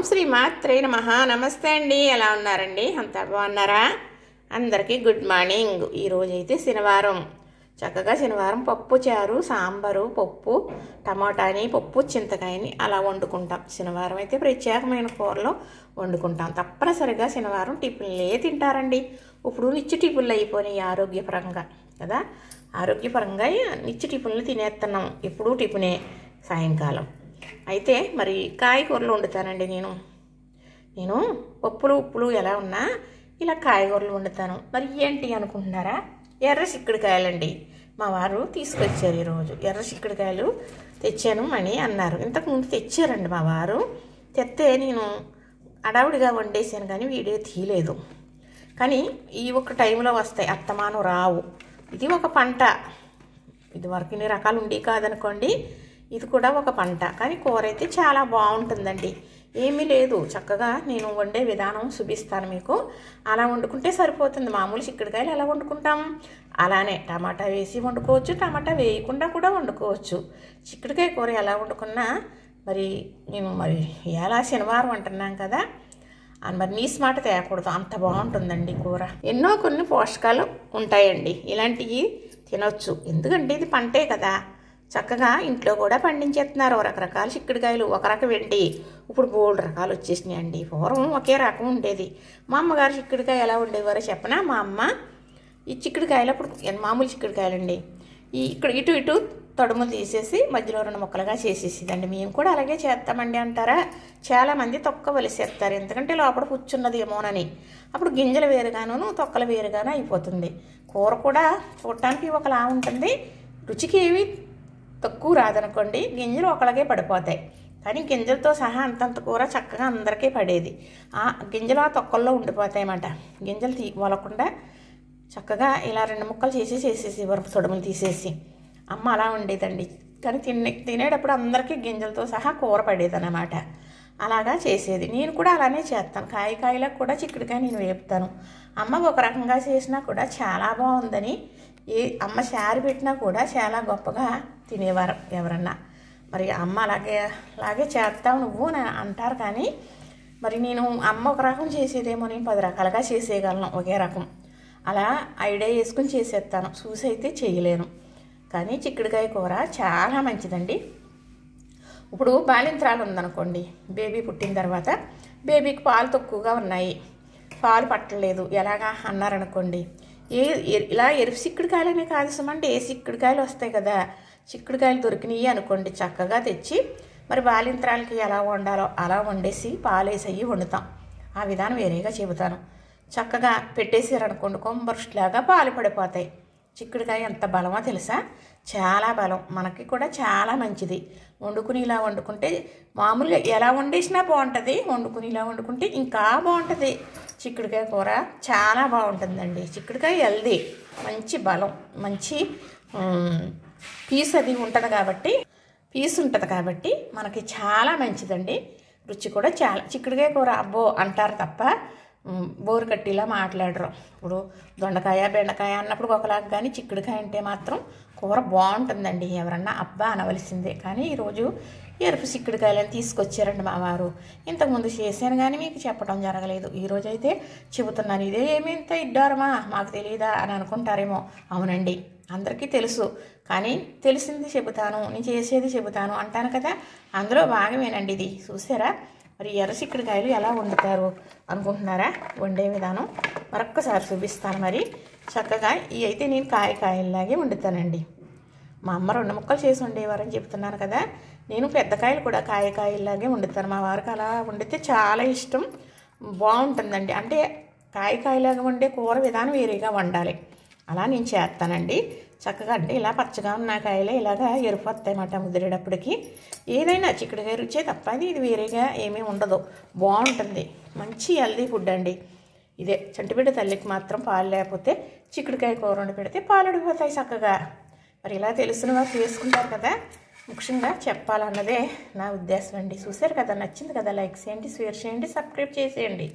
శ్రీమాత్రే నమః. నమస్తే అండి, ఎలా ఉన్నారండి? అంతా బాగున్నారా? అందరికీ గుడ్ మార్నింగ్. ఈరోజు అయితే శనివారం. చక్కగా శనివారం పప్పు చారు, సాంబారు, పప్పు, టమాటాని, పప్పు చింతకాయని అలా వండుకుంటాం. శనివారం అయితే ప్రత్యేకమైన కూరలో వండుకుంటాం. తప్పనిసరిగా శనివారం టిఫిన్లే తింటారండి. ఇప్పుడు నిత్య టిఫిన్లు అయిపోయినాయి ఆరోగ్యపరంగా కదా. ఆరోగ్యపరంగా నిత్య టిఫిన్లు తినేస్తున్నాం. ఎప్పుడూ టిఫినే సాయంకాలం. అయితే మరి కాయగూరలు వండుతానండి. నేను పప్పులు ఉప్పులు ఎలా ఉన్నా ఇలా కాయగూరలు వండుతాను. మరి ఏంటి అనుకుంటున్నారా? ఎర్ర చిక్కుడుకాయలండి. మా వారు తీసుకొచ్చారు ఈరోజు. ఎర్ర చిక్కుడుకాయలు తెచ్చాను అని అన్నారు. ఇంతకుముందు తెచ్చారండి మా వారు. తెస్తే నేను అడావుడిగా వండేసాను కానీ వీడియో తీయలేదు. కానీ ఈ ఒక టైంలో వస్తాయి, అత్తమాను రావు. ఇది ఒక పంట. ఇది వరకు ఇన్ని రకాలు ఉండి కాదనుకోండి, ఇది కూడా ఒక పంట. కానీ కూర అయితే చాలా బాగుంటుందండి. ఏమీ లేదు, చక్కగా నేను వండే విధానం చూపిస్తాను మీకు. అలా వండుకుంటే సరిపోతుంది. మామూలు చిక్కుడుకాయలు ఎలా వండుకుంటాం అలానే టమాటా వేసి వండుకోవచ్చు, టమాటా వేయకుండా కూడా వండుకోవచ్చు. చిక్కుడుకాయ కూర ఎలా వండుకున్నా మరి ఎలా శనివారం అంటున్నాం కదా, మరి నీసు మాట తేయకూడదు, అంత బాగుంటుందండి కూర. ఎన్నో కొన్ని పోషకాలు ఉంటాయండి. ఇలాంటివి తినొచ్చు, ఎందుకంటే ఇది పంటే కదా. చక్కగా ఇంట్లో కూడా పండించేస్తున్నారు రకరకాల చిక్కుడుకాయలు. ఒక రకం ఏంటి, ఇప్పుడు 3 రకాలు వచ్చేసినాయండి. పూర్వం ఒకే రకం ఉండేది. మా అమ్మగారు చిక్కుడుకాయ ఎలా ఉండేవారో చెప్పనా? మా అమ్మ ఈ చిక్కుడుకాయలు అప్పుడు మామూలు చిక్కుడుకాయలండి, ఇక్కడ ఇటు తొడుములు తీసేసి మధ్యలో 2 ముక్కలుగా చేసేసిదండి. మేము కూడా అలాగే చేస్తామండి అంటారా? చాలామంది తొక్క వలిసేస్తారు, ఎందుకంటే లోపల పుచ్చున్నది ఏమోనని. అప్పుడు గింజలు వేరుగాను తొక్కలు వేరుగాను అయిపోతుంది. కూర కూడా చూడటానికి ఒకలా ఉంటుంది, రుచికి ఏవి తక్కువ రాదనుకోండి. గింజలు ఒకలాగే పడిపోతాయి, కానీ గింజలతో సహా అంతంత కూర చక్కగా అందరికీ పడేది. ఆ గింజలు ఆ తొక్కల్లో ఉండిపోతాయి అన్నమాట. గింజలు వలకుండా చక్కగా ఇలా 2 ముక్కలు చేసేసి వరకు తొడుములు తీసేసి అమ్మ అలా ఉండేదండి. కానీ తినేటప్పుడు అందరికీ గింజలతో సహా కూర పడేదన్నమాట. అలాగా చేసేది. నేను కూడా అలానే చేస్తాను. కాయలకు కూడా చిక్కుడుకాయ నేను వేపుతాను. అమ్మ ఒక రకంగా చేసినా కూడా చాలా బాగుందని అమ్మ చారు పెట్టినా కూడా చాలా గొప్పగా తినేవారు ఎవరన్నా. మరి అమ్మ అలాగే చేస్తావు నువ్వు అని అంటారు. కానీ మరి నేను అమ్మ ఒక రకం చేసేదేమో, నేను 10 రకాలుగా చేసేయగలను ఒకే రకం. అలా ఐడియా వేసుకుని చేసేస్తాను, చూసి అయితే చేయలేను. కానీ చిక్కుడుకాయ కూర చాలా మంచిదండి. ఇప్పుడు బాలింత్రాలు ఉందనుకోండి, బేబీ పుట్టిన తర్వాత బేబీకి పాలు తక్కువగా ఉన్నాయి, పాలు పట్టలేదు ఎలాగా అన్నారనుకోండి, ఇలా ఎరుపు చిక్కుడుకాయలనే కాదు సుమండి, ఏ చిక్కుడుకాయలు వస్తాయి కదా, చిక్కుడుకాయలు దొరికినాయి అనుకోండి, చక్కగా తెచ్చి మరి బాలింత్రాలకి ఎలా వండాలో అలా వండేసి పాలేసి వండుతాం. ఆ విధానం వేరేగా చెబుతాను. చక్కగా పెట్టేసారనుకోండి, కొంబరులాగా పాలు పడిపోతాయి. చిక్కుడుకాయ ఎంత బలమో తెలుసా? చాలా బలం, మనకి కూడా చాలా మంచిది. వండుకుని ఇలా వండుకుంటే మామూలుగా ఎలా వండేసినా బాగుంటుంది, వండుకుని ఇలా వండుకుంటే ఇంకా బాగుంటుంది. చిక్కుడుకాయ కూర చాలా బాగుంటుందండి. చిక్కుడుకాయ హెల్దీ, మంచి బలం, మంచి పీస్ ఉంటుంది కాబట్టి మనకి చాలా మంచిదండి. రుచి కూడా చాలా. చిక్కుడుకాయ కూర అబ్బో అంటారు తప్ప బోరు కట్టిలా మాట్లాడరు. ఇప్పుడు దొండకాయ బెండకాయ అన్నప్పుడు ఒకలాగా, కానీ చిక్కుడుకాయ అంటే మాత్రం కూర బాగుంటుందండి. ఎవరన్నా అబ్బా అనవలసిందే. కానీ ఈరోజు ఎరుపు చిక్కుడుకాయలని తీసుకొచ్చారండి మా వారు. ఇంతకుముందు చేశాను కానీ మీకు చెప్పడం జరగలేదు. ఈరోజు అయితే చెబుతున్నాను. ఇదే ఏమింత ఇడ్డారమా, మాకు తెలియదా అని అనుకుంటారేమో. అవునండి, అందరికీ తెలుసు, కానీ తెలిసింది చెబుతాను, నేను చేసేది చెబుతాను అంటాను కదా, అందులో భాగమేనండి ఇది. చూసారా? మరి ఎర్ర చిక్కుడుకాయలు ఎలా వండుతారు అనుకుంటున్నారా? వండే విధానం మరొక్కసారి చూపిస్తాను. మరి చక్కగా ఇవి అయితే నేను కాయల్లాగే వండుతానండి. మా అమ్మ 2 ముక్కలు చేసి వండేవారని చెప్తున్నాను కదా, నేను పెద్ద కాయలు కూడా కాయల్లాగే వండుతాను. మా వారికి అలా వండితే చాలా ఇష్టం, బాగుంటుందండి. అంటే కాయలాగా వండే కూర విధానం వేరేగా వండాలి, అలా నేను చేస్తానండి. చక్కగా అంటే ఇలా పచ్చగా ఉన్న కాయలే ఇలాగా ఎరుపు వస్తాయన్నమాట ముదిరేటప్పటికి. ఏదైనా చిక్కుడుకాయ రుచే తప్ప ఇది వేరేగా ఏమీ ఉండదు, బాగుంటుంది. మంచి హెల్దీ ఫుడ్ అండి ఇదే. చంటిబిడ్డ తల్లికి మాత్రం పాలు లేకపోతే చిక్కుడుకాయ కూర వండి పెడితే పాలు అడిగిపోతాయి చక్కగా. మరి ఇలా తెలిసిన వారు చేసుకుంటారు కదా, ముఖ్యంగా చెప్పాలన్నదే నా ఉద్దేశం అండి. చూసారు కదా, నచ్చింది కదా, లైక్ చేయండి, షేర్ చేయండి, సబ్స్క్రైబ్ చేసేయండి.